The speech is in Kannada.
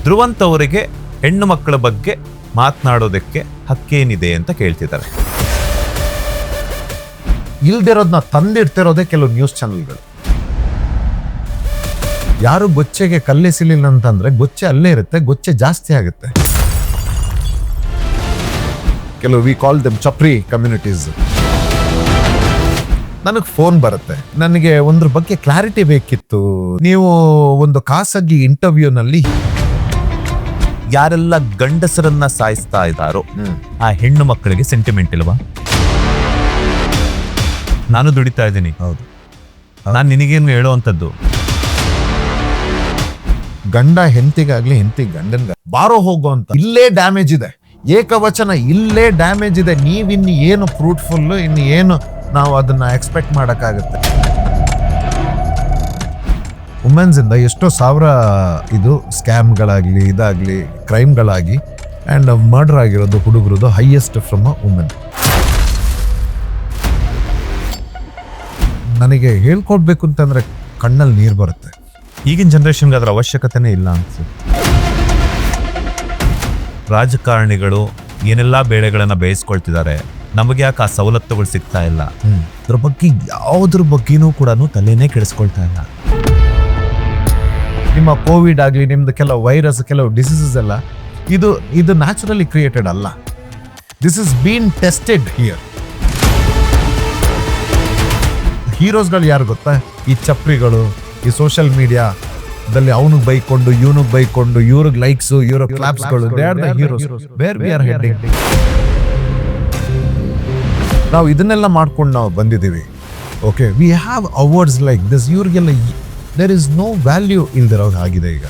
ಧ್ರುವಂತ್ ಅವರಿಗೆ ಹೆಣ್ಣು ಮಕ್ಕಳ ಬಗ್ಗೆ ಮಾತನಾಡೋದಕ್ಕೆ ಹಕ್ಕೇನಿದೆ ಅಂತ ಕೇಳ್ತಿದ್ದಾರೆ. ಇಲ್ದಿರೋದನ್ನ ತಂದಿಡ್ತಿರೋದೇ ಕೆಲವು ನ್ಯೂಸ್ ಚಾನೆಲ್ಗಳು. ಯಾರು ಗೊಚ್ಚೆಗೆ ಕಲ್ಲೆಸಿಲಿಲ್ಲ ಅಂತಂದ್ರೆ ಗೊಚ್ಚೆ ಅಲ್ಲೇ ಇರುತ್ತೆ, ಗೊಚ್ಚೆ ಜಾಸ್ತಿ ಆಗುತ್ತೆ. ಕೆಲವು we call them chapri communities. ನನಗೆ ಫೋನ್ ಬರುತ್ತೆ, ನನಗೆ ಒಂದ್ರ ಬಗ್ಗೆ ಕ್ಲಾರಿಟಿ ಬೇಕಿತ್ತು. ನೀವು ಒಂದು ಖಾಸಗಿ ಇಂಟರ್ವ್ಯೂನಲ್ಲಿ ಯಾರೆಲ್ಲ ಗಂಡಸರನ್ನ ಸಾಯಿಸ್ತಾ ಇದ್ದಾರೋ ಆ ಹೆಣ್ಣು ಮಕ್ಕಳಿಗೆ ಸೆಂಟಿಮೆಂಟ್ ಇಲ್ವಾ? ನಾನು ದುಡಿತಾ ಇದ್ದೀನಿ, ಹೌದು, ನಾನು ನಿನಗೇನು ಹೇಳುವಂಥದ್ದು? ಗಂಡ ಹೆಂಡತಿಗಾಗ್ಲಿ ಹೆಂಡತಿ ಗಂಡನ್ಗ ಬಾರೋ ಹೋಗೋ ಅಂತ ಇಲ್ಲೇ ಡ್ಯಾಮೇಜ್ ಇದೆ. ಏಕವಚನ ಇಲ್ಲೇ ಡ್ಯಾಮೇಜ್ ಇದೆ. ನೀವಿನ್ನು ಏನು ಫ್ರೂಟ್ಫುಲ್, ಇನ್ನು ಏನು ನಾವು ಅದನ್ನ ಎಕ್ಸ್ಪೆಕ್ಟ್ ಮಾಡೋಕ್ಕಾಗುತ್ತೆ? ವುಮೆನ್ಸ್ ಇಂದ ಎಷ್ಟೋ ಸಾವಿರ ಇದು ಸ್ಕ್ಯಾಮ್ಗಳಾಗ್ಲಿ ಇದಾಗ್ಲಿ ಕ್ರೈಮ್ಗಳಾಗಿ ಆ್ಯಂಡ್ ಮರ್ಡರ್ ಆಗಿರೋದು ಹುಡುಗರದು ಹೈಯೆಸ್ಟ್ ಫ್ರಮ್ ಅ ವುಮೆನ್. ನನಗೆ ಹೇಳ್ಕೊಡ್ಬೇಕು ಅಂತಂದ್ರೆ ಕಣ್ಣಲ್ಲಿ ನೀರು ಬರುತ್ತೆ. ಈಗಿನ ಜನರೇಷನ್ಗೆ ಅದರ ಅವಶ್ಯಕತೆನೇ ಇಲ್ಲ ಅನ್ಸುತ್ತೆ. ರಾಜಕಾರಣಿಗಳು ಏನೆಲ್ಲ ಬೇಳೆಗಳನ್ನ ಬೇಯಿಸ್ಕೊಳ್ತಿದ್ದಾರೆ, ನಮಗೆ ಯಾಕೆ ಆ ಸವಲತ್ತುಗಳು ಸಿಗ್ತಾ ಇಲ್ಲ? ಅದ್ರ ಬಗ್ಗೆ ಯಾವುದ್ರ ಬಗ್ಗೆನೂ ಕೂಡ ತಲೆನೇ ಕೆಡಿಸ್ಕೊಳ್ತಾ ಇಲ್ಲ. ನಿಮ್ಮ ಕೋವಿಡ್ ಆಗಲಿ, ನಿಮ್ದು ಕೆಲವು ವೈರಸ್, ಕೆಲವು ಡಿಸೀಸಸ್ ಎಲ್ಲ ಇದು ನ್ಯಾಚುರಲಿ ಕ್ರಿಯೇಟೆಡ್ ಅಲ್ಲ. This is been tested here. ಹೀರೋಸ್ಗಳು ಯಾರು ಗೊತ್ತಾ? ಈ ಚಪ್ರಿಗಳು, ಈ ಸೋಷಿಯಲ್ ಮೀಡಿಯಾದಲ್ಲಿ ಅವನಿಗೆ ಬೈಕೊಂಡು ಇವನಿಗೆ ಬೈಕೊಂಡು ಇವ್ರಿಗೆ ಲೈಕ್ಸ್, ಇವ್ರ ಕ್ಲಾಪ್ಸ್ಗಳು, they are the heroes. Where we are heading? ನಾವು ಇದನ್ನೆಲ್ಲ ಮಾಡ್ಕೊಂಡು ನಾವು ಬಂದಿದ್ದೀವಿ. Okay, we have awards like this. ಇವ್ರಿಗೆಲ್ಲ ದೇರ್ ಇಸ್ ನೋ ವ್ಯಾಲ್ಯೂ ಇಲ್ದಿರೋ ಆಗಿದೆ ಈಗ.